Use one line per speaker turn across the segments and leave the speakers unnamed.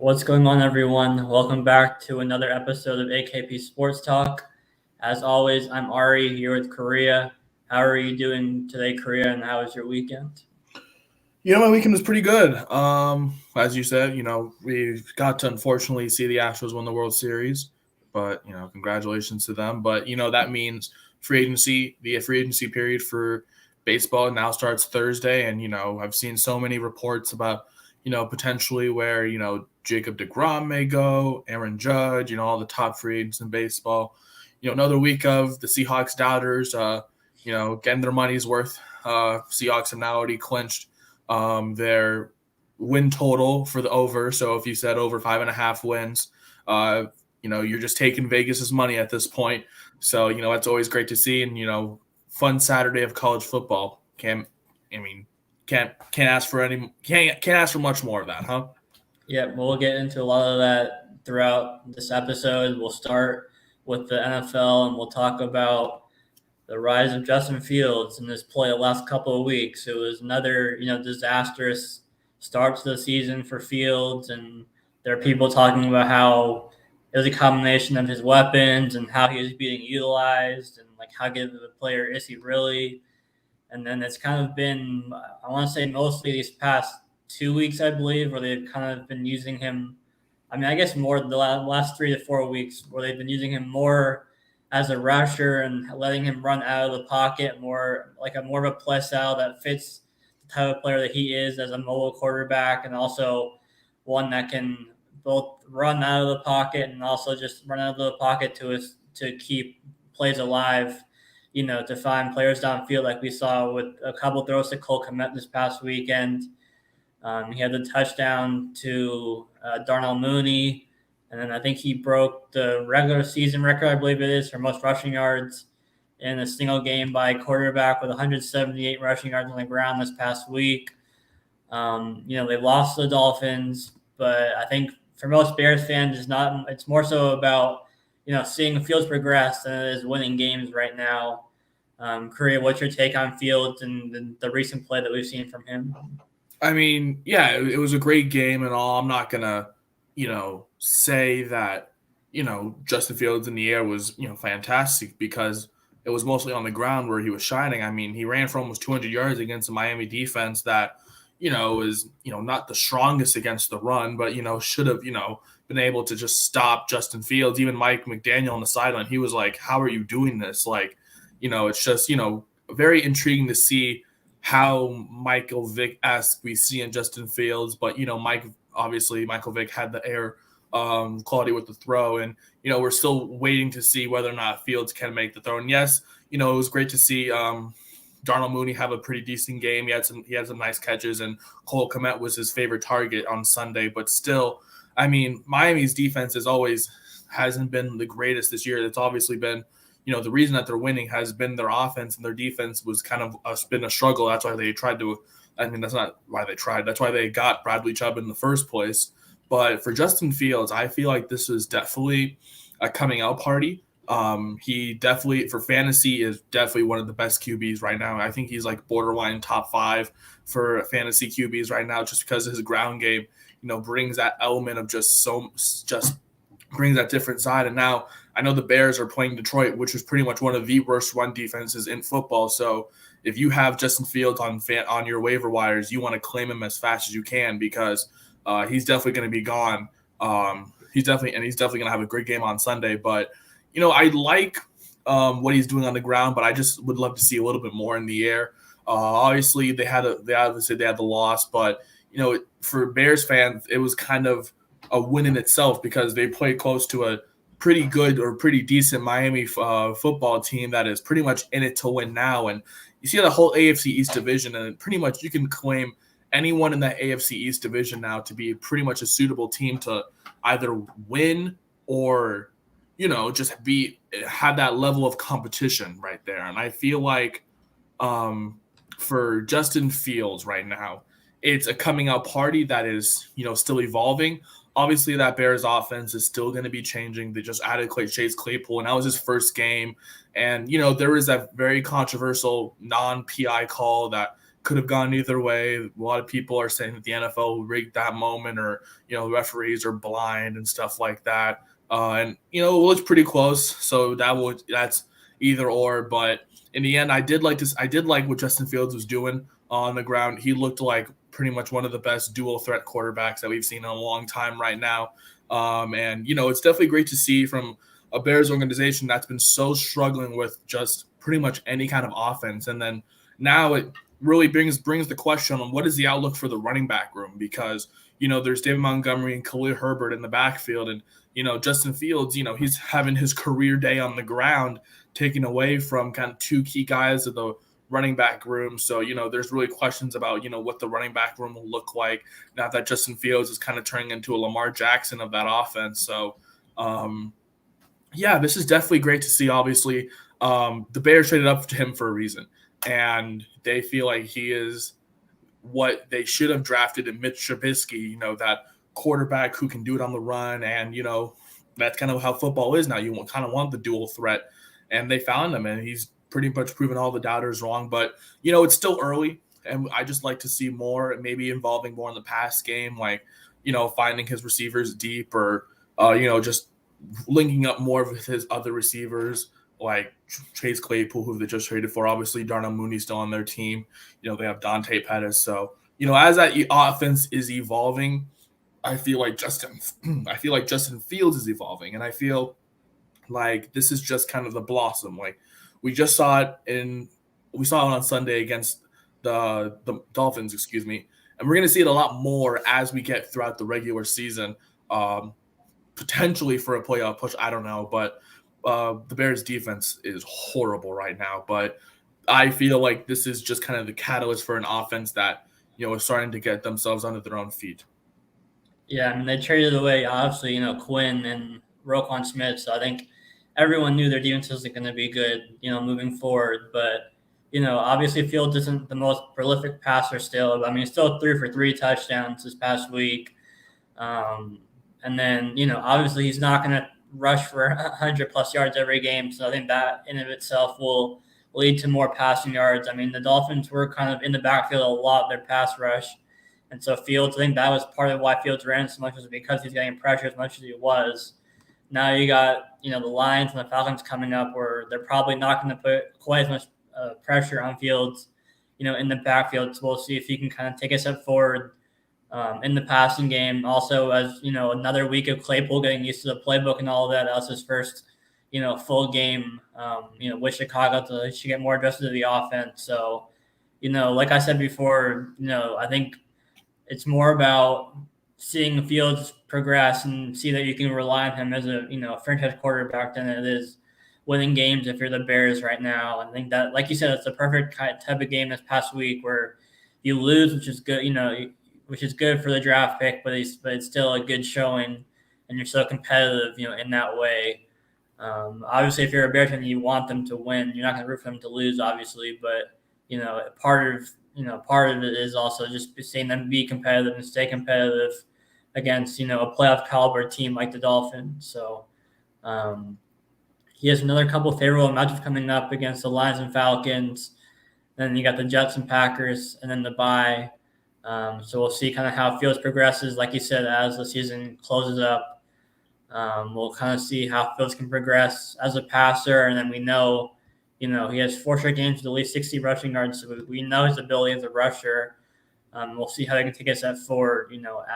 What's going on, everyone? Welcome back to another episode of AKP Sports Talk. As always, I'm Ari here with Korea. How are you doing today, Korea, and how was your weekend?
My weekend was pretty good. As you said, we got to unfortunately see the Astros win the World Series, but congratulations to them. But that means the free agency period for baseball now starts Thursday, and I've seen so many reports about potentially where Jacob DeGrom may go, Aaron Judge, all the top free agents in baseball. Another week of the Seahawks doubters, getting their money's worth. Seahawks have now already clinched their win total for the over. So if you said over 5.5 wins, you're just taking Vegas's money at this point. So that's always great to see, and fun Saturday of college football. Can't ask for much more of that, huh?
Yeah, we'll get into a lot of that throughout this episode. We'll start with the NFL, and we'll talk about the rise of Justin Fields in this play the last couple of weeks. It was another, disastrous start to the season for Fields, and there are people talking about how it was a combination of his weapons and how he was being utilized, and like how good of a player is he really. And then it's kind of been, I want to say, mostly these past 2 weeks, I believe, where they've kind of been using him. I mean, I guess more the last 3 to 4 weeks, where they've been using him more as a rusher and letting him run out of the pocket more, like a more of a play style that fits the type of player that he is as a mobile quarterback, and also one that can both run out of the pocket and also just run out of the pocket to keep plays alive. To find players downfield, like we saw with a couple throws to Cole Kmet this past weekend. He had the touchdown to Darnell Mooney, and then I think he broke the regular season record, I believe it is, for most rushing yards in a single game by a quarterback with 178 rushing yards on the ground this past week. They lost to the Dolphins, but I think for most Bears fans, it's more so about seeing Fields progress than it is winning games right now. Korea, what's your take on Fields and the recent play that we've seen from him?
I mean, yeah, it was a great game and all. I'm not gonna, say that, Justin Fields in the air was, fantastic, because it was mostly on the ground where he was shining. I mean, he ran for almost 200 yards against a Miami defense that, is, not the strongest against the run, but, should have, been able to just stop Justin Fields. Even Mike McDaniel on the sideline, he was like, "How are you doing this?" Like, it's just, very intriguing to see how Michael Vick-esque we see in Justin Fields. But, Michael Vick had the air quality with the throw. And, we're still waiting to see whether or not Fields can make the throw. And yes, it was great to see Darnell Mooney have a pretty decent game. He had some nice catches, and Cole Kmet was his favorite target on Sunday. But still, I mean, Miami's defense hasn't been the greatest this year. It's obviously been, the reason that they're winning has been their offense, and their defense was kind of been a struggle. That's why they tried to. I mean, that's not why they tried. That's why they got Bradley Chubb in the first place. But for Justin Fields, I feel like this was definitely a coming out party. He definitely, for fantasy, is definitely one of the best QBs right now. I think he's like borderline top 5 for fantasy QBs right now, just because his ground game, brings that element of just brings that different side. And now I know the Bears are playing Detroit, which is pretty much one of the worst run defenses in football. So if you have Justin Fields on your waiver wires, you want to claim him as fast as you can, because he's definitely going to be gone. He's definitely going to have a great game on Sunday. But I like what he's doing on the ground, but I just would love to see a little bit more in the air. Obviously, they had the loss, but for Bears fans, it was kind of a win in itself, because they played close to a pretty good or pretty decent Miami football team that is pretty much in it to win now. And you see the whole AFC East division, and pretty much you can claim anyone in that AFC East division now to be pretty much a suitable team to either win or, just have that level of competition right there. And I feel like for Justin Fields right now, it's a coming out party that is, still evolving. Obviously, that Bears offense is still going to be changing. They just added Chase Claypool, and that was his first game. And, there was that very controversial non-PI call that could have gone either way. A lot of people are saying that the NFL rigged that moment, or referees are blind and stuff like that. And it was pretty close, so that's either or. But in the end, I did like what Justin Fields was doing on the ground. He looked like pretty much one of the best dual threat quarterbacks that we've seen in a long time right now. And it's definitely great to see from a Bears organization that's been so struggling with just pretty much any kind of offense. And then now it really brings the question on what is the outlook for the running back room, because there's David Montgomery and Khalil Herbert in the backfield, and Justin Fields, he's having his career day on the ground, taken away from kind of two key guys of the running back room. So there's really questions about what the running back room will look like now that Justin Fields is kind of turning into a Lamar Jackson of that offense. So this is definitely great to see. Obviously, the Bears traded up to him for a reason, and they feel like he is what they should have drafted in Mitch Trubisky, that quarterback who can do it on the run. And, that's kind of how football is now. You kind of want the dual threat, and they found him, and he's pretty much proven all the doubters wrong. But, it's still early, and I just like to see more, maybe involving more in the pass game, like, finding his receivers deep, or, just linking up more with his other receivers, like Chase Claypool, who they just traded for. Obviously, Darnell Mooney's still on their team. They have Dante Pettis. So, as that offense is evolving, I feel like Justin Fields is evolving, and I feel like this is just kind of the blossom. Like we saw it on Sunday against the Dolphins, and we're going to see it a lot more as we get throughout the regular season. Potentially for a playoff push, I don't know, but the Bears defense is horrible right now. But I feel like this is just kind of the catalyst for an offense that is starting to get themselves under their own feet.
Yeah, I mean, they traded away, obviously, Quinn and Roquan Smith, so I think everyone knew their defense wasn't going to be good, moving forward. But, obviously Fields isn't the most prolific passer still. But, I mean, still 3 for 3 touchdowns this past week. And then, obviously he's not going to rush for 100-plus yards every game, so I think that in of itself will lead to more passing yards. I mean, the Dolphins were kind of in the backfield a lot, their pass rush. And so Fields, I think that was part of why Fields ran so much, was because he's getting pressure as much as he was. Now you got, the Lions and the Falcons coming up, where they're probably not going to put quite as much pressure on Fields, in the backfield. So we'll see if he can kind of take a step forward in the passing game. Also, as, another week of Claypool getting used to the playbook and all of that. That was his first, full game, with Chicago, so he should get more adjusted to the offense. So, like I said before, I think it's more about seeing Fields progress and see that you can rely on him as a, franchise quarterback than it is winning games if you're the Bears right now. I think that, like you said, it's the perfect type of game this past week where you lose, which is good, which is good for the draft pick, but it's still a good showing, and you're so competitive, in that way. Obviously, if you're a Bears fan, you want them to win. You're not going to root for them to lose, obviously, but part of it is also just seeing them be competitive and stay competitive against, a playoff caliber team like the Dolphins. So he has another couple favorable matchups coming up against the Lions and Falcons. Then you got the Jets and Packers, and then the bye. So we'll see kind of how Fields progresses, like you said, as the season closes up. We'll kind of see how Fields can progress as a passer, and then we know, he has 4 straight games with at least 60 rushing yards, so we know his ability as a rusher. We'll see how they can take a step forward,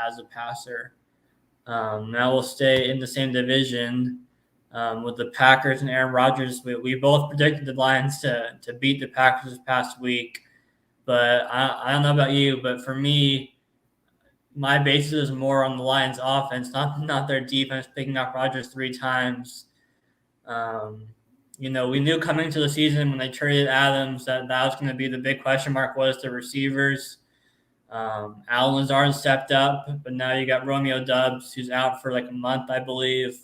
as a passer. Now we'll stay in the same division with the Packers and Aaron Rodgers. We both predicted the Lions to beat the Packers this past week. But I don't know about you, but for me, my basis is more on the Lions' offense, not their defense, picking up Rodgers 3 times. We knew coming to the season when they traded Adams that was going to be the big question mark, was the receivers. Alan Lazard stepped up, but now you got Romeo Doubs, who's out for like a month, I believe.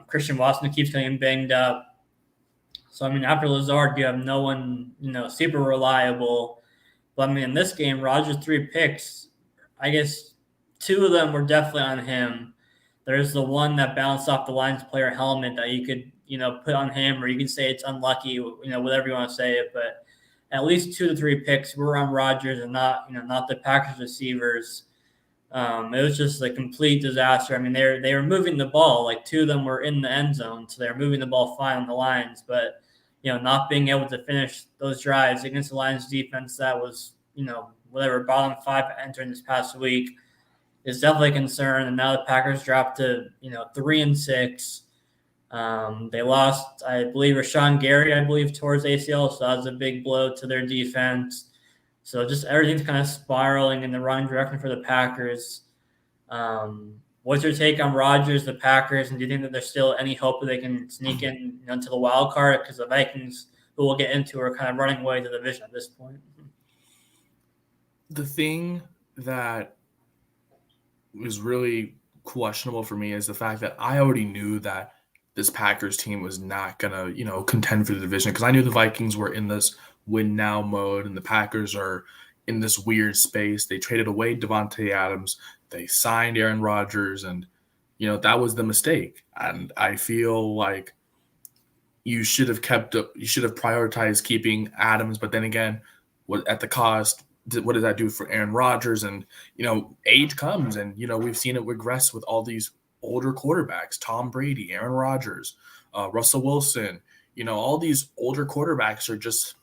Christian Watson keeps getting banged up. So, I mean, after Lazard, you have no one, super reliable. But, I mean, in this game, Rodgers 3 picks, I guess 2 of them were definitely on him. There's the one that bounced off the Lions player helmet that you could, put on him, or you can say it's unlucky, whatever you want to say it. But at least 2 to 3 picks were on Rodgers and not the Packers receivers. It was just a complete disaster. I mean, they were moving the ball. Like 2 of them were in the end zone, so they were moving the ball fine on the Lions. But not being able to finish those drives against the Lions defense that was whatever bottom 5 entering this past week is definitely a concern. And now the Packers dropped to 3-6. They lost, I believe, Rashawn Gary, towards ACL, so that was a big blow to their defense. So just everything's kind of spiraling in the wrong direction for the Packers. What's your take on Rodgers, the Packers, and do you think that there's still any hope that they can sneak in into the wild card? Because the Vikings, who we'll get into, are kind of running away to the division at this point.
The thing that was really questionable for me is the fact that I already knew that this Packers team was not going to, contend for the division, because I knew the Vikings were in this win now mode and the Packers are in this weird space. They traded away Devontae Adams. They signed Aaron Rodgers, and, that was the mistake. And I feel like you should have prioritized keeping Adams, but then again, at the cost, what does that do for Aaron Rodgers? And, age comes, and, we've seen it regress with all these older quarterbacks, Tom Brady, Aaron Rodgers, Russell Wilson, all these older quarterbacks are just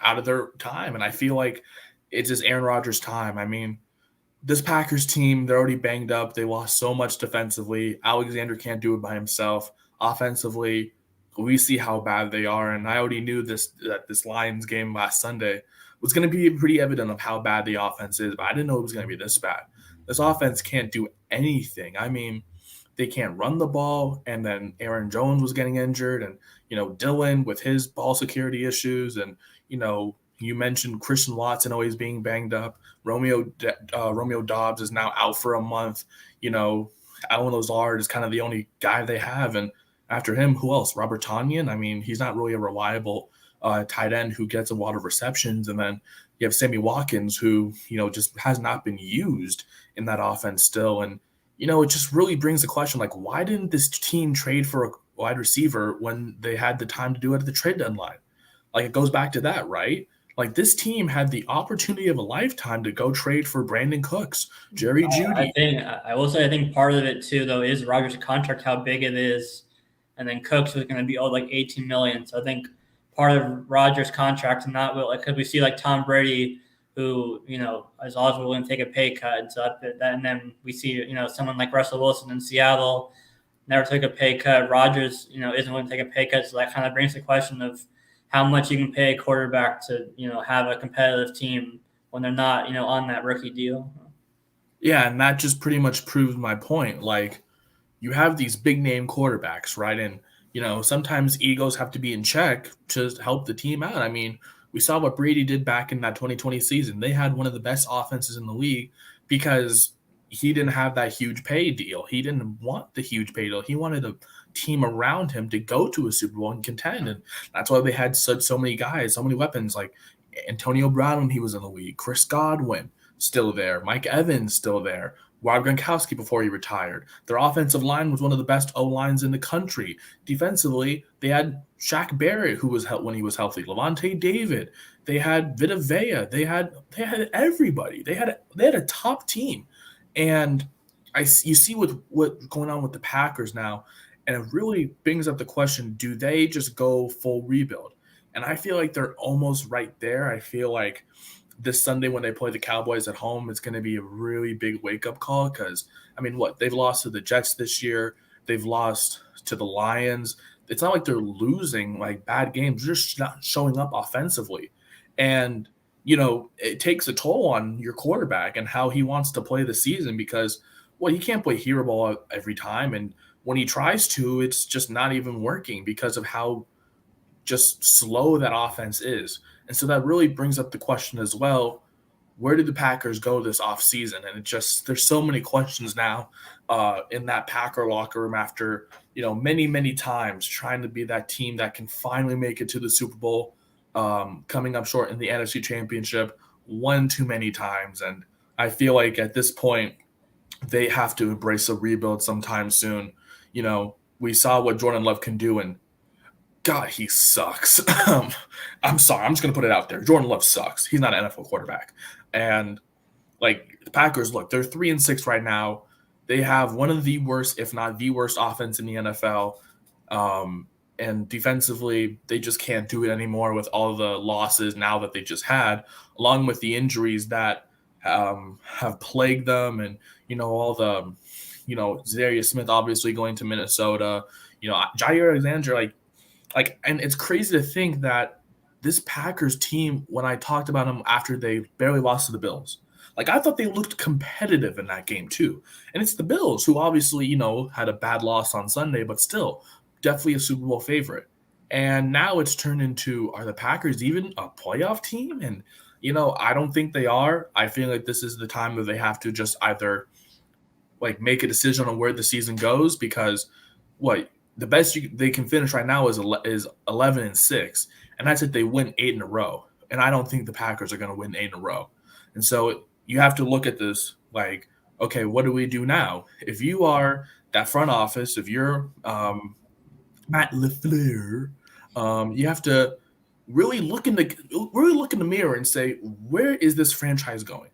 out of their time. And I feel like it's just Aaron Rodgers' time. I mean, this Packers team, they're already banged up. They lost so much defensively. Alexander can't do it by himself. Offensively, we see how bad they are. And I already knew that this Lions game last Sunday was going to be pretty evident of how bad the offense is, but I didn't know it was going to be this bad. This offense can't do anything. I mean, they can't run the ball, and then Aaron Jones was getting injured, and, Dylan with his ball security issues, and, you mentioned Christian Watson always being banged up. Romeo Doubs is now out for a month. Allen Lazard is kind of the only guy they have, and after him, who else? Robert Tonyan? I mean, he's not really a reliable tight end who gets a lot of receptions, and then you have Sammy Watkins, who, just has not been used in that offense still. And, it just really brings the question, like, why didn't this team trade for a wide receiver when they had the time to do it at the trade deadline? Like, it goes back to that, right? Like, this team had the opportunity of a lifetime to go trade for Brandon Cooks, Jerry Jeudy.
I think part of it too, though, is Rodgers' contract, how big it is, and then Cooks was going to be owed like $18 million. So I think part of Rodgers' contract, and not will, because we see like Tom Brady, who is always willing to take a pay cut, and then we see someone like Russell Wilson in Seattle never took a pay cut. Rodgers isn't willing to take a pay cut, so that kind of brings the question of how much you can pay a quarterback to have a competitive team when they're not on that rookie deal.
Yeah, and that just pretty much proves my point. Like, you have these big name quarterbacks, right? And sometimes egos have to be in check to help the team out. I mean, we saw what Brady did back in that 2020 season. They had one of the best offenses in the league because he didn't have that huge pay deal. He didn't want the huge pay deal. He wanted a team around him to go to a Super Bowl and contend. And that's why they had so many guys, so many weapons, like Antonio Brown when he was in the league, Chris Godwin still there, Mike Evans still there, Rob Gronkowski before he retired. Their offensive line was one of the best O-lines in the country. Defensively, they had Shaq Barrett, who was when he was healthy, Levante David. They had Vita Vea. They had everybody. They had a top team. And you see what's going on with the Packers now, and it really brings up the question, do they just go full rebuild? And I feel like they're almost right there. I feel like this Sunday when they play the Cowboys at home, it's going to be a really big wake-up call because, I mean, they've lost to the Jets this year. They've lost to the Lions. It's not like they're losing like bad games. They're just not showing up offensively. And, it takes a toll on your quarterback and how he wants to play the season because, he can't play hero ball every time. And when he tries to, it's just not even working because of how just slow that offense is. And so that really brings up the question as well, where did the Packers go this offseason? And there's so many questions now in that Packer locker room after, many, many times trying to be that team that can finally make it to the Super Bowl, coming up short in the NFC Championship one too many times. And I feel like at this point, they have to embrace a rebuild sometime soon. We saw what Jordan Love can do, and God, he sucks. I'm sorry. I'm just going to put it out there. Jordan Love sucks. He's not an NFL quarterback. And like the Packers, look, they're 3-6 right now. They have one of the worst, if not the worst, offense in the NFL. And defensively, they just can't do it anymore with all the losses now that they just had, along with the injuries that have plagued them, and all the Zadarius Smith obviously going to Minnesota. Jair Alexander, and it's crazy to think that this Packers team, when I talked about them after they barely lost to the Bills, I thought they looked competitive in that game too. And it's the Bills who obviously, had a bad loss on Sunday, but still definitely a Super Bowl favorite. And now it's turned into, are the Packers even a playoff team? And, I don't think they are. I feel like this is the time where they have to just either make a decision on where the season goes, because the best they can finish right now is 11-6, and that's if they win 8 in a row. And I don't think the Packers are going to win 8 in a row. And so you have to look at this okay, what do we do now? If you are that front office, if you're Matt LaFleur, you have to really look in the mirror and say, where is this franchise going?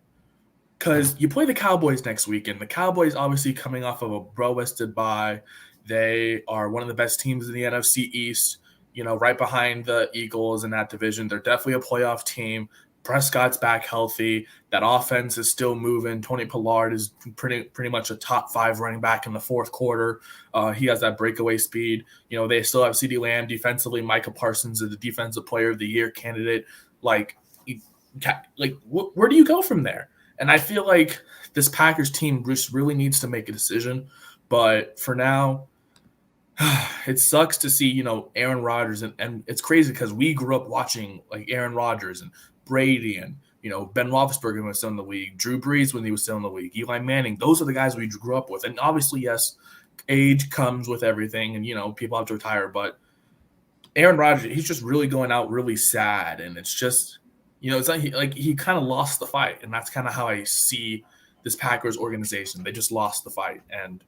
Because you play the Cowboys next weekend. The Cowboys obviously coming off of a bro-wested bye. They are one of the best teams in the NFC East, right behind the Eagles in that division. They're definitely a playoff team. Prescott's back healthy. That offense is still moving. Tony Pollard is pretty much a top 5 running back in the fourth quarter. He has that breakaway speed. They still have CeeDee Lamb defensively. Micah Parsons is the defensive player of the year candidate. Where do you go from there? And I feel like this Packers team just really needs to make a decision. But for now, it sucks to see, Aaron Rodgers. And it's crazy because we grew up watching Aaron Rodgers and Brady and, Ben Roethlisberger when he was still in the league, Drew Brees when he was still in the league, Eli Manning. Those are the guys we grew up with. And obviously, yes, age comes with everything and, people have to retire. But Aaron Rodgers, he's just really going out really sad. And it's just, it's he kind of lost the fight. And that's kind of how I see this Packers organization. They just lost the fight. And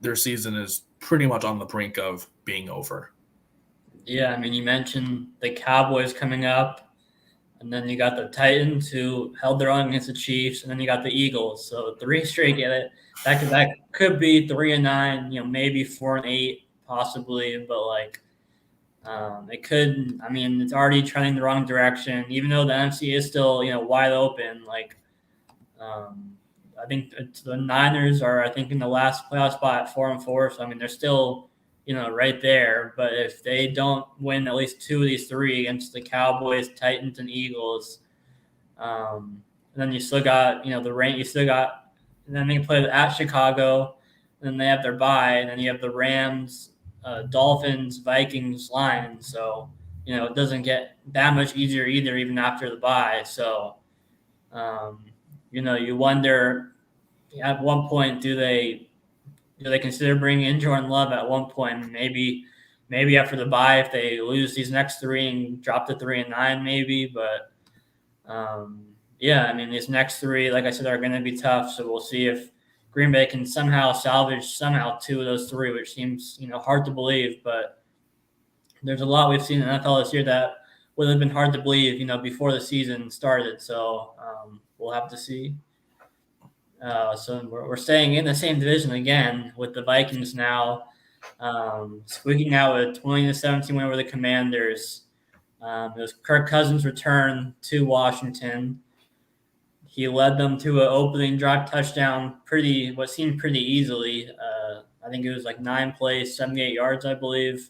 their season is pretty much on the brink of being over.
Yeah, you mentioned the Cowboys coming up, and then you got the Titans who held their own against the Chiefs, and then you got the Eagles. So 3 straight, that could be 3-9, maybe 4-8 possibly, but it could. It's already trending the wrong direction, even though the NFC is still wide open. I think the Niners are, in the last playoff spot at 4-4. So they're still, right there. But if they don't win at least 2 of these 3 against the Cowboys, Titans, and Eagles, and then you still got, the rain. You still got, and then they play at Chicago, and then they have their bye, and then you have the Rams, Dolphins, Vikings, Lions. So it doesn't get that much easier either, even after the bye. So you wonder at one point, do they consider bringing in Jordan Love at one point? Maybe after the bye, if they lose these next 3 and drop to 3-9, maybe. But these next 3, like I said, are going to be tough. So we'll see if Green Bay can somehow salvage 2 of those 3, which seems hard to believe. But there's a lot we've seen in the NFL this year that would have been hard to believe, before the season started. So we'll have to see. So we're staying in the same division again with the Vikings now, squeaking out a 20-17 win over the Commanders. It was Kirk Cousins' return to Washington. He led them to an opening drive touchdown what seemed pretty easily. I think it was 9 plays, 78 yards, I believe,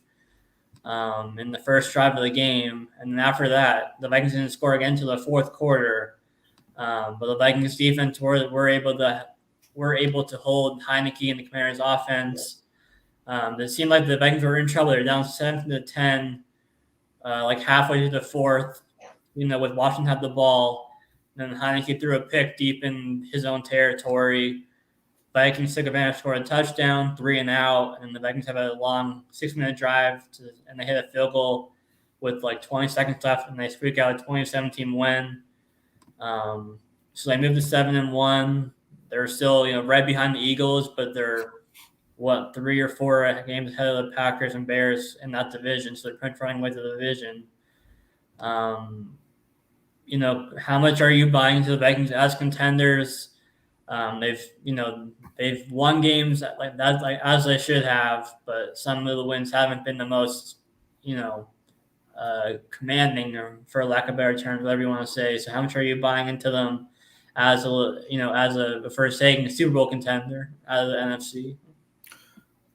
in the first drive of the game. And then after that, the Vikings didn't score again until the fourth quarter. But the Vikings defense were able to hold Heineke and the Commanders' offense. It seemed like the Vikings were in trouble. They were down 7-10, halfway through the fourth. With Washington had the ball, and then Heineke threw a pick deep in his own territory. Vikings took advantage, scored a touchdown, 3 and out, and the Vikings have a long 6-minute drive and they hit a field goal with 20 seconds left, and they squeak out a 20-17 win. So they moved to 7-1. They're still, right behind the Eagles, but they're 3 or 4 games ahead of the Packers and Bears in that division, so they're trying to win the division. How much are you buying into the Vikings as contenders? They've won games like that, like as they should have, but some of the wins haven't been the most, commanding, or for lack of better terms, whatever you want to say. So, how much are you buying into them as a first taking a Super Bowl contender out of the NFC?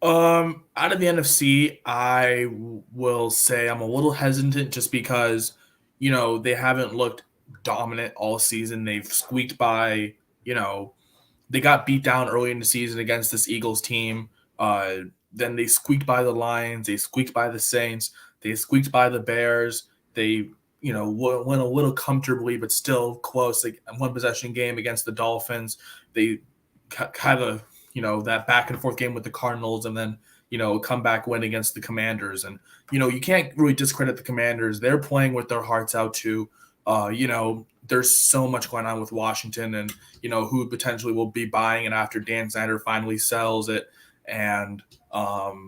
Out of the NFC, I will say I'm a little hesitant just because, they haven't looked dominant all season. They've squeaked by, they got beat down early in the season against this Eagles team. Then they squeaked by the Lions. They squeaked by the Saints. They squeaked by the Bears. They, went a little comfortably, but still close. Like a one possession game against the Dolphins. They kind of, that back and forth game with the Cardinals, and then, comeback win against the Commanders. And, you can't really discredit the Commanders. They're playing with their hearts out too. There's so much going on with Washington, and, who potentially will be buying it after Dan Snyder finally sells it. And, Taylor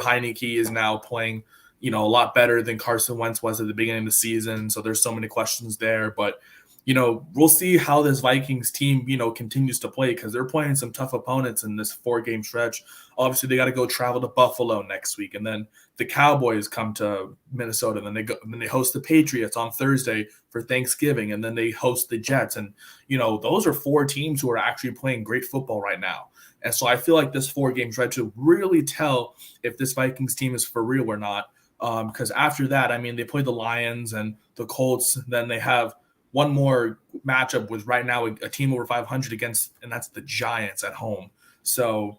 Heineke is now playing, a lot better than Carson Wentz was at the beginning of the season. So there's so many questions there, but, we'll see how this Vikings team, continues to play, because they're playing some tough opponents in this 4-game stretch. Obviously, they got to go travel to Buffalo next week, and then the Cowboys come to Minnesota, and then they host the Patriots on Thursday for Thanksgiving, and then they host the Jets. And, those are 4 teams who are actually playing great football right now. And so I feel like this 4-game stretch will really tell if this Vikings team is for real or not. Because after that, they play the Lions and the Colts, then they have one more matchup with right now a team over 500 against, and that's the Giants at home. So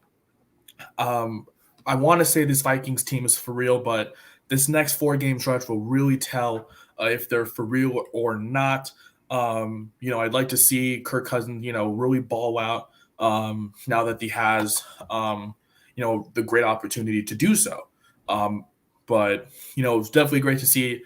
I want to say this Vikings team is for real, but this next 4-game stretch will really tell if they're for real or not. I'd like to see Kirk Cousins, really ball out now that he has, the great opportunity to do so. But it's definitely great to see,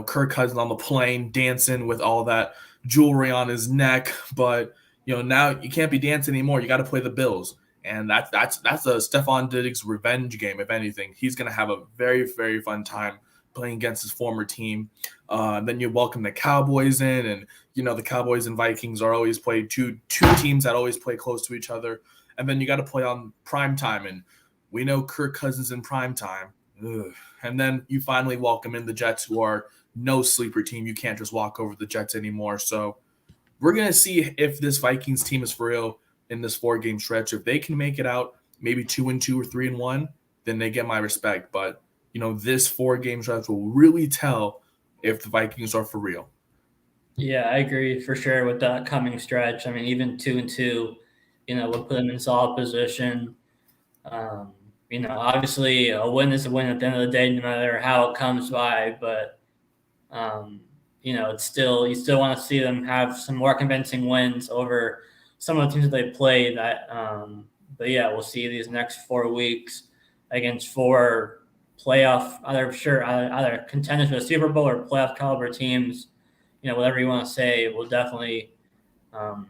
Kirk Cousins on the plane dancing with all that jewelry on his neck. But, now you can't be dancing anymore. You got to play the Bills. And that's a Stephon Diggs revenge game, if anything. He's going to have a very, very fun time playing against his former team. Then you welcome the Cowboys in, and, the Cowboys and Vikings are always play two teams that always play close to each other. And then you got to play on prime time, and we know Kirk Cousins in prime time. Ugh. And then you finally welcome in the Jets, who are no sleeper team. You can't just walk over the Jets anymore. So we're going to see if this Vikings team is for real in this 4-game stretch. If they can make it out, maybe 2-2 or 3-1, then they get my respect. But, this 4-game stretch will really tell if the Vikings are for real.
Yeah, I agree for sure with that coming stretch. Even 2-2, would put them in solid position. Obviously a win is a win at the end of the day, no matter how it comes by. But, it's still, you still want to see them have some more convincing wins over some of the teams that they played. But yeah, we'll see these next 4 weeks against 4 playoff, either contenders for the Super Bowl or playoff caliber teams. Whatever you want to say, will definitely, kind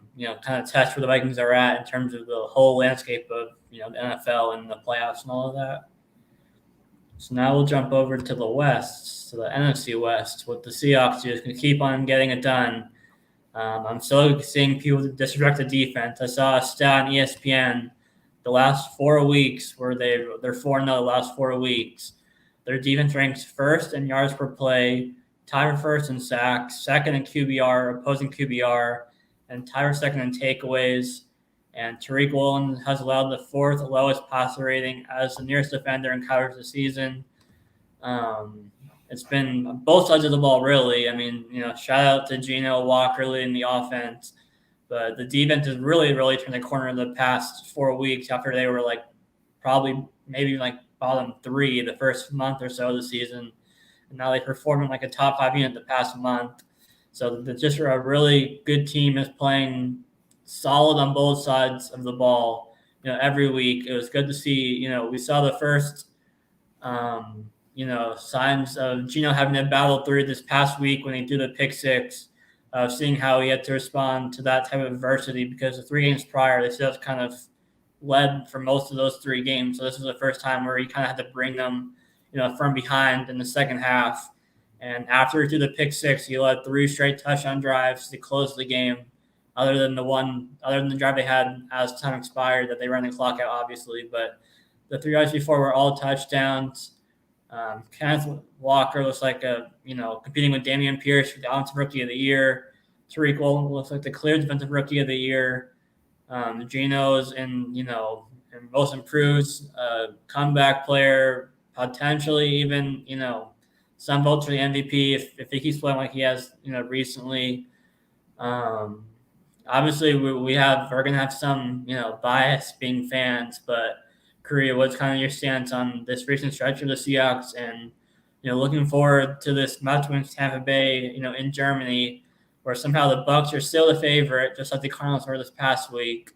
of test where the Vikings are at in terms of the whole landscape of, the NFL and the playoffs and all of that. So now we'll jump over to the West, to the NFC West, with the Seahawks just going to keep on getting it done. I'm still seeing people disrespect the defense. I saw a stat on ESPN the last 4 weeks where they're 4-0 the last 4 weeks. Their defense ranks first in yards per play, tied for first in sacks, second in QBR, opposing QBR, and tied for second in takeaways. And Tariq Woolen has allowed the 4th lowest passer rating as the nearest defender in coverage this season. It's been both sides of the ball, really. Shout out to Geno Walker leading the offense. But the defense has really, really turned the corner in the past 4 weeks after they were maybe bottom 3 the first month or so of the season. And now they perform like a top 5 unit the past month. So just a really good team is playing solid on both sides of the ball, every week. It was good to see, we saw the first, signs of Geno having to battle through this past week when he threw the pick 6, seeing how he had to respond to that type of adversity, because the 3 games prior, they still kind of led for most of those 3 games. So this was the first time where he kind of had to bring them, from behind in the second half. And after he threw the pick 6, he led 3 straight touchdown drives to close the game. Other than the drive they had as time expired that they ran the clock out, obviously, but the 3 drives before were all touchdowns. Kenneth Walker looks like competing with Dameon Pierce for the Offensive Rookie of the Year. Tariq Woolen looks like the clear Defensive Rookie of the Year. Geno's in most improved comeback player, potentially even some votes for the MVP if he keeps playing like he has recently. Obviously we're gonna have some bias being fans, but Korea, what's kind of your stance on this recent stretch of the Seahawks and looking forward to this match against Tampa Bay in Germany, where somehow the Bucs are still the favorite, just like the Cardinals were this past week.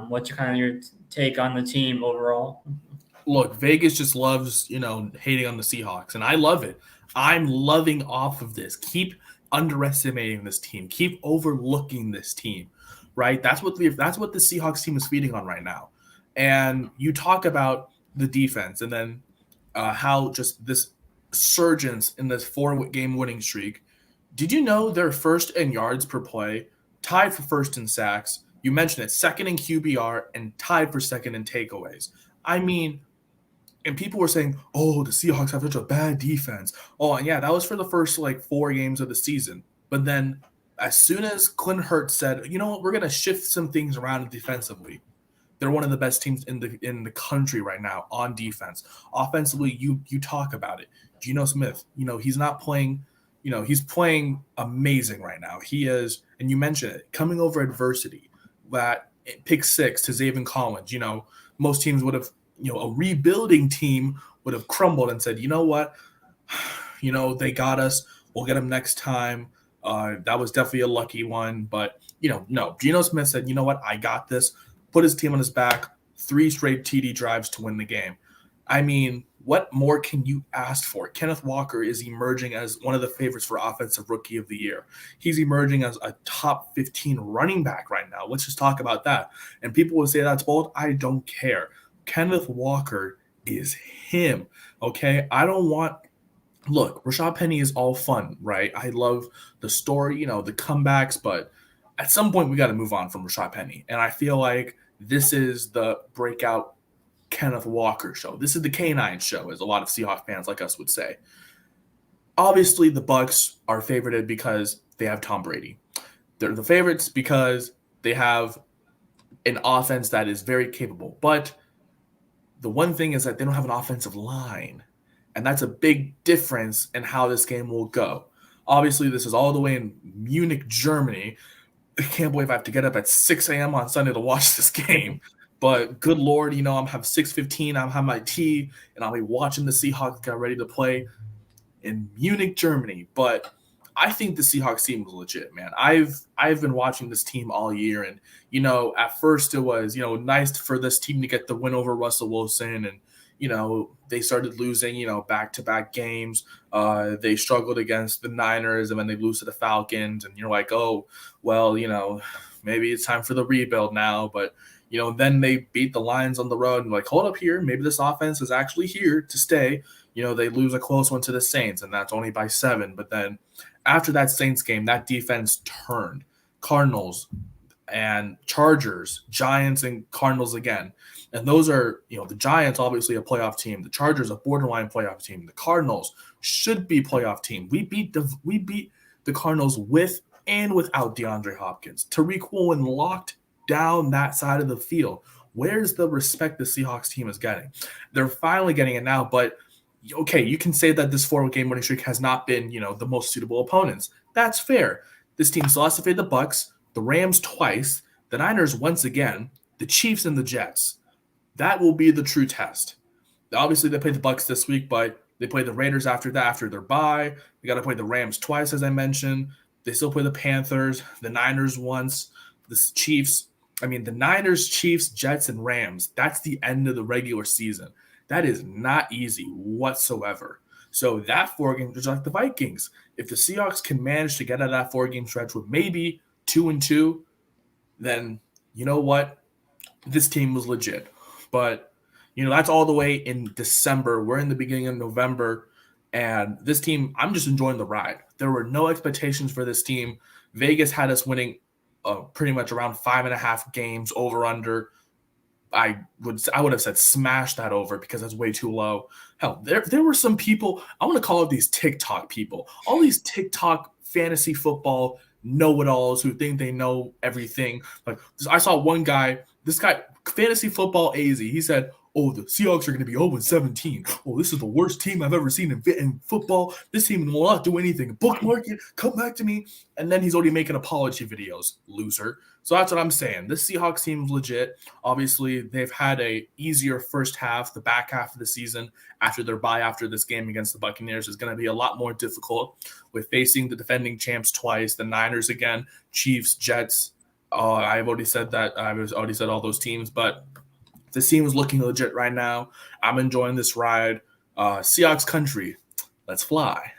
What's your take on the team overall?
Look, Vegas just loves, hating on the Seahawks, and I love it. I'm loving off of this. Keep underestimating this team. Keep overlooking this team, right? That's what the Seahawks team is feeding on right now. And you talk about the defense, and then how just this surgence in this 4-game winning streak. Did you know they're first in yards per play, tied for first in sacks? You mentioned it, second in QBR, and tied for second in takeaways. I mean, and people were saying, oh, the Seahawks have such a bad defense. Oh, and yeah, that was for the first 4 games of the season. But then as soon as Clint Hurts said, you know what, we're going to shift some things around defensively, they're one of the best teams in the country right now on defense. Offensively, you talk about it. Geno Smith, he's not playing, he's playing amazing right now. He is, and you mentioned it, coming over adversity. That pick 6 to Zaven Collins, most teams would have, a rebuilding team would have crumbled and said, you know what, they got us. We'll get them next time. That was definitely a lucky one. But, no. Geno Smith said, you know what, I got this. Put his team on his back, 3 straight TD drives to win the game. I mean, what more can you ask for? Kenneth Walker is emerging as one of the favorites for Offensive Rookie of the Year. He's emerging as a top 15 running back right now. Let's just talk about that. And people will say that's bold. I don't care. Kenneth Walker is him, okay? I don't want – look, Rashad Penny is all fun, right? I love the story, the comebacks, but at some point we got to move on from Rashad Penny. And I feel like this is the breakout Kenneth Walker show. This is the K9 show, as a lot of Seahawks fans like us would say. Obviously, the Bucs are favorited because they have Tom Brady. They're the favorites because they have an offense that is very capable. But the one thing is that they don't have an offensive line, and that's a big difference in how this game will go. Obviously, this is all the way in Munich, Germany. I can't believe I have to get up at 6 a.m. on Sunday to watch this game. But good Lord, I'm have 6:15. I'll have my tea, and I'll be watching the Seahawks get ready to play in Munich, Germany. But I think the Seahawks team is legit, man. I've been watching this team all year, and at first it was nice for this team to get the win over Russell Wilson, and they started losing back-to-back games. They struggled against the Niners, and then they lose to the Falcons, and you're like, oh well, maybe it's time for the rebuild now, but. Then they beat the Lions on the road and like, hold up here. Maybe this offense is actually here to stay. They lose a close one to the Saints, and that's only by 7. But then after that Saints game, that defense turned. Cardinals and Chargers, Giants and Cardinals again. And those are, the Giants, obviously a playoff team. The Chargers, a borderline playoff team. The Cardinals should be playoff team. We beat the Cardinals with and without DeAndre Hopkins. Tariq Woolen locked down that side of the field. Where's the respect the Seahawks team is getting? They're finally getting it now, but okay, you can say that this 4-game winning streak has not been, the most suitable opponents. That's fair. This team still has to face the Bucs, the Rams twice, the Niners once again, the Chiefs and the Jets. That will be the true test. Obviously, they play the Bucs this week, but they play the Raiders after that, after their bye. They got to play the Rams twice, as I mentioned. They still play the Panthers, the Niners once, the Chiefs. I mean, the Niners, Chiefs, Jets, and Rams, that's the end of the regular season. That is not easy whatsoever. So that 4-game, just like the Vikings, if the Seahawks can manage to get out of that 4-game stretch with maybe 2-2, then you know what? this team was legit. But, that's all the way in December. We're in the beginning of November. And this team, I'm just enjoying the ride. There were no expectations for this team. Vegas had us winning pretty much around 5.5 games over under. I would have said smash that over because that's way too low. Hell, there were some people, I want to call it these TikTok people. All these TikTok fantasy football know-it-alls who think they know everything. Like I saw one guy, this guy, fantasy football AZ, he said, "Oh, the Seahawks are going to be 0-17. Oh, this is the worst team I've ever seen in football. This team will not do anything. Bookmark it, come back to me." And then he's already making apology videos, loser. So that's what I'm saying. This Seahawks team is legit. Obviously, they've had a easier first half. The back half of the season, after their bye after this game against the Buccaneers, is going to be a lot more difficult with facing the defending champs twice, the Niners again, Chiefs, Jets. I've already said that. I've already said all those teams, but this team is looking legit right now. I'm enjoying this ride. Seahawks country, let's fly.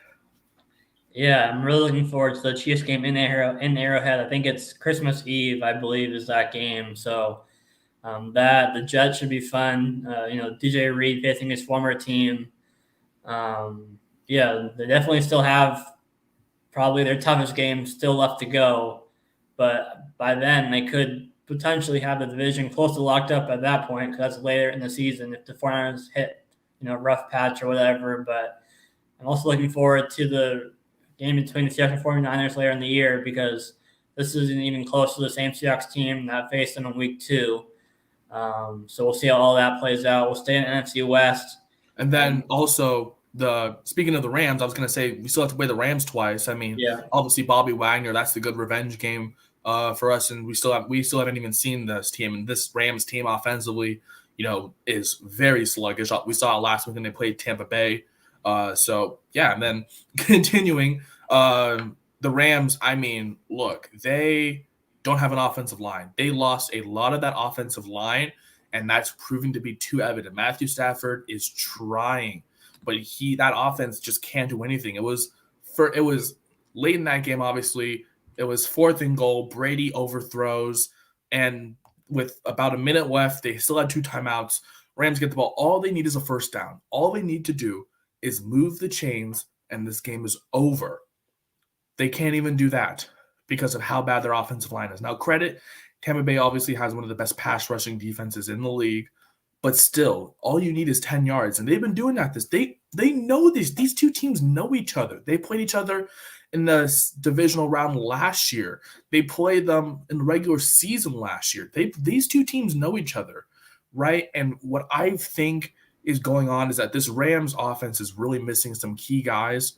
Yeah, I'm really looking forward to the Chiefs game in Arrowhead. I think it's Christmas Eve, I believe, is that game. So that the Jets should be fun. DJ Reed facing his former team. Yeah, they definitely still have probably their toughest game still left to go, but by then they could potentially have the division close to locked up at that point because that's later in the season if the 49ers hit a rough patch or whatever. But I'm also looking forward to the game between the Seahawks and 49ers later in the year because this isn't even close to the same Seahawks team that faced them in week 2. So we'll see how all that plays out. We'll stay in NFC West.
And then also, speaking of the Rams, I was going to say we still have to play the Rams twice. I mean, obviously Bobby Wagner, that's the good revenge game for us, and we still haven't even seen this team. And this Rams team offensively, is very sluggish. We saw it last week when they played Tampa Bay. And then continuing, the Rams, I mean, look, they don't have an offensive line. They lost a lot of that offensive line, and that's proving to be too evident. Matthew Stafford is trying, but that offense just can't do anything. It was late in that game, obviously. It was 4th and goal. Brady overthrows, and with about a minute left, they still had 2 timeouts. Rams get the ball. All they need is a first down. All they need to do is move the chains, and this game is over. They can't even do that because of how bad their offensive line is. Now, credit, Tampa Bay obviously has one of the best pass rushing defenses in the league, but still, all you need is 10 yards, and they've been doing that. They know this. These two teams know each other. They played each other in the divisional round last year. They played them in the regular season last year. These two teams know each other, right? And what I think is going on is that this Rams offense is really missing some key guys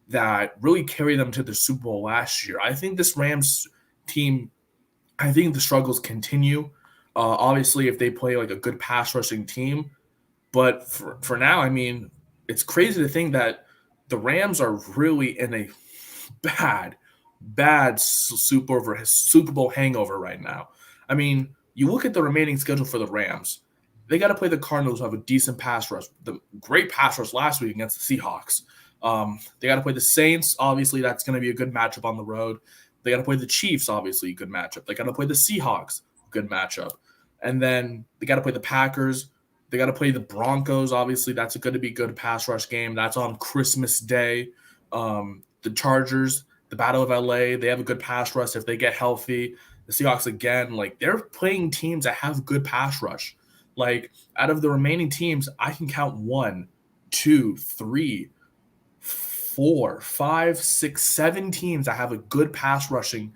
that really carry them to the Super Bowl last year. I think this Rams team, I think the struggles continue. Obviously, if they play like a good pass rushing team, but for now, I mean, it's crazy to think that the Rams are really in a bad Super Bowl hangover right now. I mean, you look at the remaining schedule for the Rams. They got to play the Cardinals, who have a decent pass rush, the great pass rush last week against the Seahawks. They got to play the Saints. Obviously, that's going to be a good matchup on the road. They got to play the Chiefs, obviously, good matchup. They got to play the Seahawks, good matchup. And then they got to play the Packers. They got to play the Broncos. Obviously, that's going to be a good pass rush game. That's on Christmas Day. The Chargers, the Battle of LA, they have a good pass rush if they get healthy. The Seahawks, again, like they're playing teams that have good pass rush. Like out of the remaining teams, I can count 1, 2, 3, 4, 5, 6, 7 teams that have a good pass rushing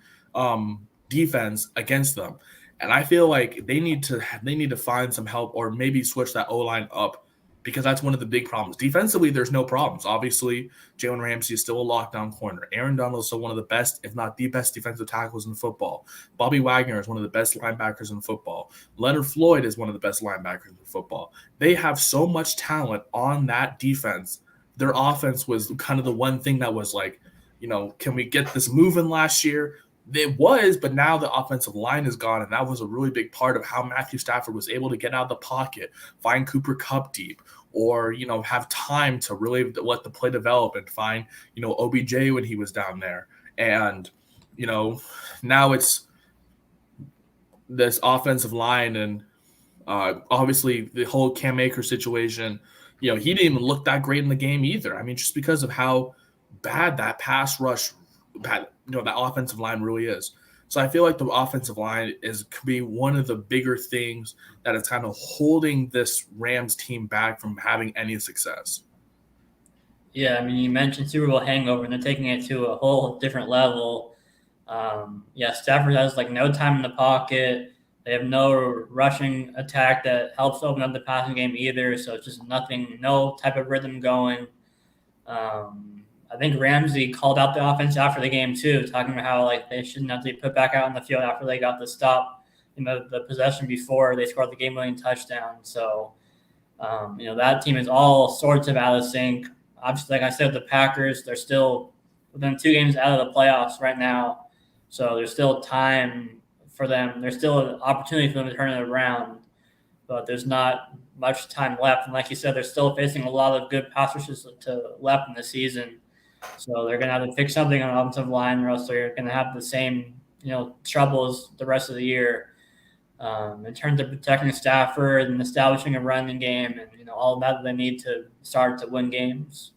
defense against them. And I feel like they need to find some help or maybe switch that O-line up because that's one of the big problems. Defensively, there's no problems. Obviously, Jalen Ramsey is still a lockdown corner. Aaron Donald is still one of the best, if not the best, defensive tackles in football. Bobby Wagner is one of the best linebackers in football. Leonard Floyd is one of the best linebackers in football. They have so much talent on that defense. Their offense was kind of the one thing that was like, can we get this moving last year? It was, but now the offensive line is gone, and that was a really big part of how Matthew Stafford was able to get out of the pocket, find Cooper Kupp deep, or, have time to really let the play develop and find, OBJ when he was down there. And, now it's this offensive line, and Obviously, the whole Cam Akers situation, he didn't even look that great in the game either. I mean, just because of how bad that pass rush, that offensive line really is. So I feel like the offensive line could be one of the bigger things that is kind of holding this Rams team back from having any success.
Yeah, I mean, you mentioned Super Bowl hangover, and they're taking it to a whole different level. Yeah, Stafford has like no time in the pocket. They have no rushing attack that helps open up the passing game either. So it's just nothing, no type of rhythm going. I think Ramsey called out the offense after the game too, talking about how like they shouldn't have to be put back out on the field after they got the stop, the possession before they scored the game-winning touchdown. So that team is all sorts of out of sync. Obviously, like I said, the Packers, they're still within 2 games out of the playoffs right now. So there's still time for them. There's still an opportunity for them to turn it around, but there's not much time left. And like you said, they're still facing a lot of good pass rushes left in the season. So they're going to have to fix something on the offensive line, or else they're going to have the same, troubles the rest of the year. In terms of protecting Stafford and establishing a running game and all of that they need to start to win games.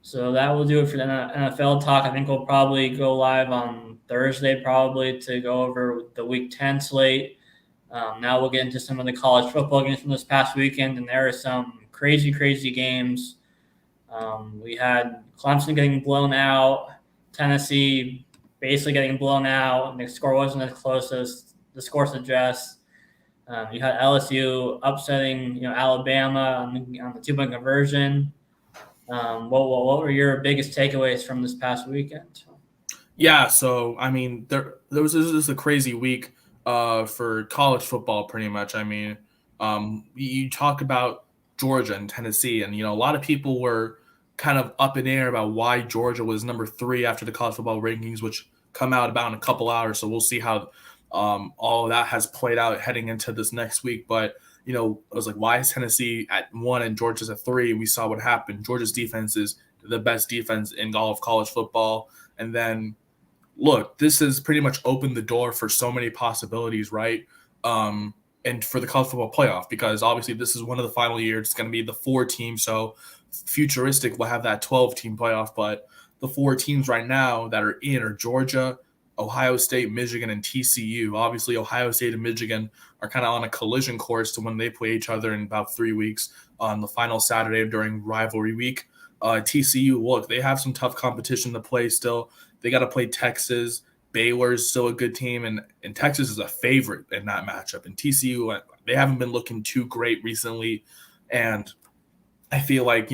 So that will do it for the NFL talk. I think we'll probably go live on Thursday probably to go over the Week 10 slate. Now we'll get into some of the college football games from this past weekend, and there are some crazy, crazy games. We had Clemson getting blown out, Tennessee basically getting blown out, and the score wasn't as close as the score suggests. You had LSU upsetting, Alabama on the 2-point conversion. What were your biggest takeaways from this past weekend?
Yeah, so I mean, this is a crazy week for college football, pretty much. I mean, you talk about Georgia and Tennessee, and a lot of people were kind of up in the air about why Georgia was number 3 after the college football rankings, which come out about in a couple hours. So we'll see how all of that has played out heading into this next week. But I was like, why is Tennessee at 1 and Georgia's at 3? We saw what happened. Georgia's defense is the best defense in all of college football. And then, look, this has pretty much opened the door for so many possibilities, right? And for the college football playoff, because obviously this is one of the final years. It's going to be the 4 teams. So futuristic, we'll have that 12-team playoff. But the 4 teams right now that are in are Georgia, Ohio State, Michigan, and TCU. Obviously, Ohio State and Michigan are kind of on a collision course to when they play each other in about 3 weeks on the final Saturday during rivalry week. TCU, look, they have some tough competition to play still. They got to play Texas. Baylor's still a good team, and Texas is a favorite in that matchup. And TCU, they haven't been looking too great recently. And I feel like,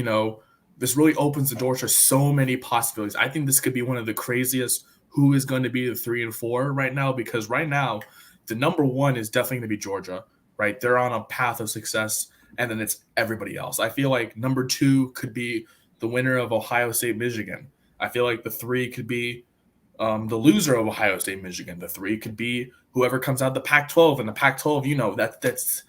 this really opens the door to so many possibilities. I think this could be one of the craziest who is going to be the 3 and 4 right now, because right now the number 1 is definitely going to be Georgia, right? They're on a path of success, and then it's everybody else. I feel like number 2 could be the winner of Ohio State, Michigan. I feel like the 3 could be the loser of Ohio State, Michigan. The 3 could be whoever comes out of the Pac-12, and the Pac-12, that's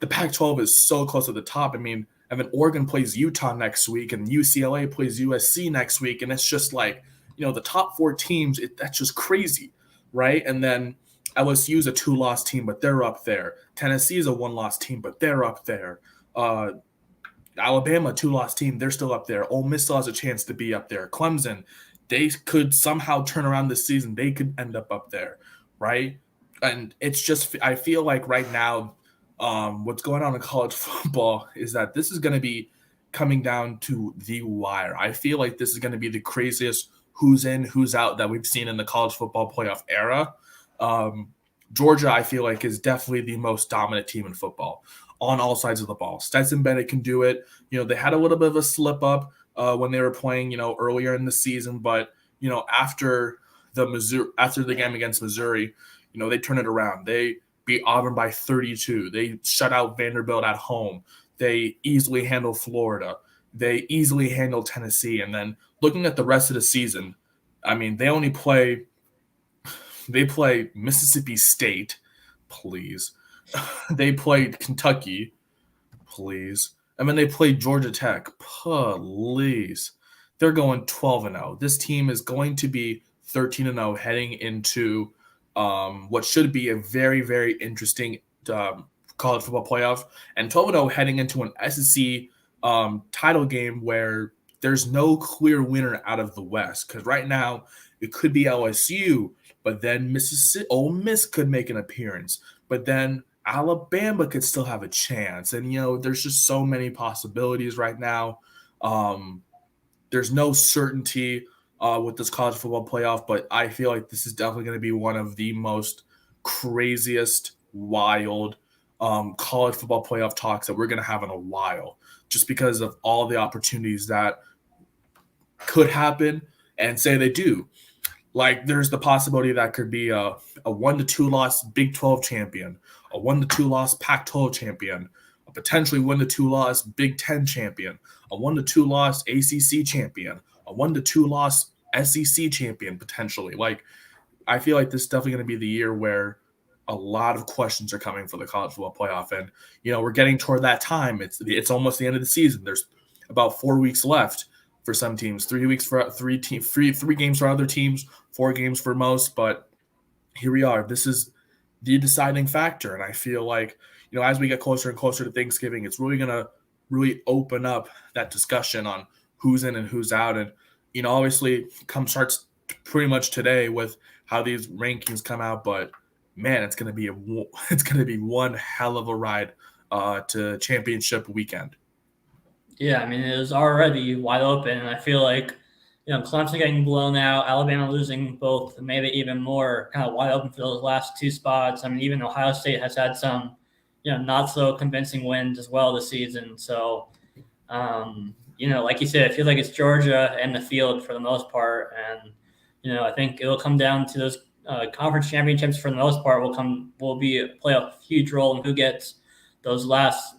the Pac-12 is so close to the top. I mean, and then Oregon plays Utah next week, and UCLA plays USC next week, and it's just like, the top 4 teams, that's just crazy, right? And then LSU is a 2-loss team, but they're up there. Tennessee is a 1-loss team, but they're up there. Alabama, 2-loss team, they're still up there. Ole Miss still has a chance to be up there. Clemson, they could somehow turn around this season. They could end up there, right? And it's just, I feel like right now, what's going on in college football is that this is going to be coming down to the wire. I feel like this is going to be the craziest who's in, who's out that we've seen in the college football playoff era. Georgia, I feel like, is definitely the most dominant team in football on all sides of the ball. Stetson Bennett can do it. They had a little bit of a slip up when they were playing, earlier in the season, but after the game against Missouri, they turned it around. They beat Auburn by 32. They shut out Vanderbilt at home. They easily handled Florida. They easily handled Tennessee. And then looking at the rest of the season, I mean, they play Mississippi State, please. They played Kentucky, please. And then they played Georgia Tech, please. They're going 12-0. This team is going to be 13-0 heading into what should be a very, very interesting college football playoff, and 12-0 heading into an SEC title game where there's no clear winner out of the West. Because right now it could be LSU, but then Ole Miss could make an appearance, but then Alabama could still have a chance. And, there's just so many possibilities right now. There's no certainty with this college football playoff, but I feel like this is definitely going to be one of the most craziest, wild college football playoff talks that we're going to have in a while, just because of all the opportunities that could happen, and say they do. Like, there's the possibility that could be a 1-2 loss Big 12 champion, a 1-2 loss Pac-12 champion, a potentially 1-2 loss Big 10 champion, a 1-2 loss ACC champion, a 1-2 loss SEC champion potentially. Like, I feel like this is definitely going to be the year where a lot of questions are coming for the college football playoff, and we're getting toward that time. It's almost the end of the season. There's about 4 weeks left for some teams, 3 weeks for three games for other teams, 4 games for most. But here we are. This is the deciding factor, and I feel like as we get closer and closer to Thanksgiving, it's really gonna open up that discussion on who's in and who's out. And obviously, starts pretty much today with how these rankings come out. But man, it's gonna be one hell of a ride to championship weekend.
Yeah, I mean, it was already wide open, and I feel like, Clemson getting blown out, Alabama losing both, maybe even more, kind of wide open for those last 2 spots. I mean, even Ohio State has had some, not so convincing wins as well this season. So, like you said, I feel like it's Georgia and the field for the most part, and I think it'll come down to those conference championships for the most part. Will play a huge role in who gets those last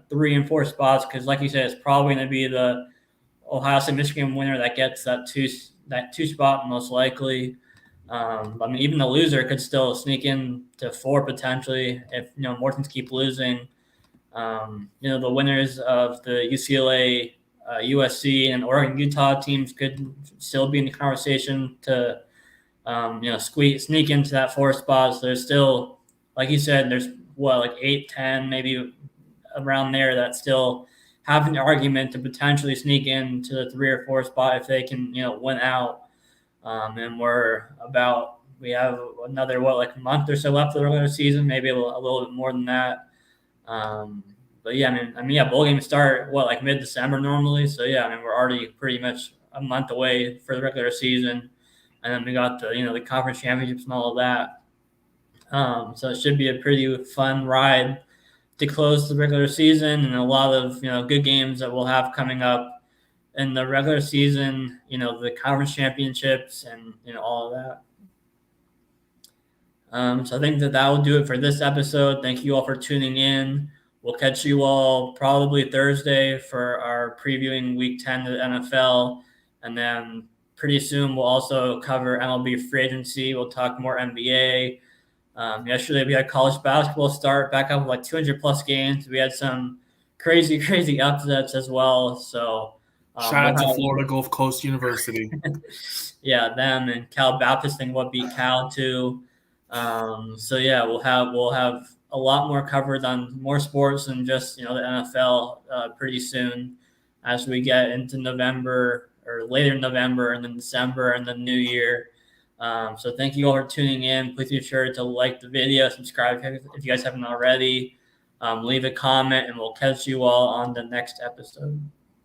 3 and 4 spots, because like you said, it's probably going to be the Ohio State Michigan winner that gets that two spot most likely. I mean, even the loser could still sneak in to 4 potentially if more teams keep losing. The winners of the UCLA, USC, and Oregon Utah teams could still be in the conversation to sneak into that 4 spot. So there's still, like you said, there's 8, 10, maybe around there that still have an argument to potentially sneak into the 3 or 4 spot if they can, win out. And we have another a month or so left of the regular season, maybe a little bit more than that. But yeah, bowl games start mid-December normally. So yeah, we're already pretty much a month away for the regular season, and then we got the conference championships and all of that. So it should be a pretty fun ride to close the regular season, and a lot of good games that we'll have coming up in the regular season. The conference championships and all of that. So I think that will do it for this episode. Thank you all for tuning in. We'll catch you all probably Thursday for our previewing Week 10 of the NFL, and then pretty soon we'll also cover MLB free agency. We'll talk more NBA. Yesterday we had college basketball start back up with 200 plus games. We had some crazy upsets as well. So
shout out to Florida Gulf Coast University.
Yeah, them, and Cal Baptist think what beat Cal too. So yeah, we'll have a lot more covered on more sports than just the NFL pretty soon as we get into November or later November and then December and then New Year. So thank you all for tuning in. Please be sure to like the video, subscribe if you guys haven't already. Leave a comment, and we'll catch you all on the next episode.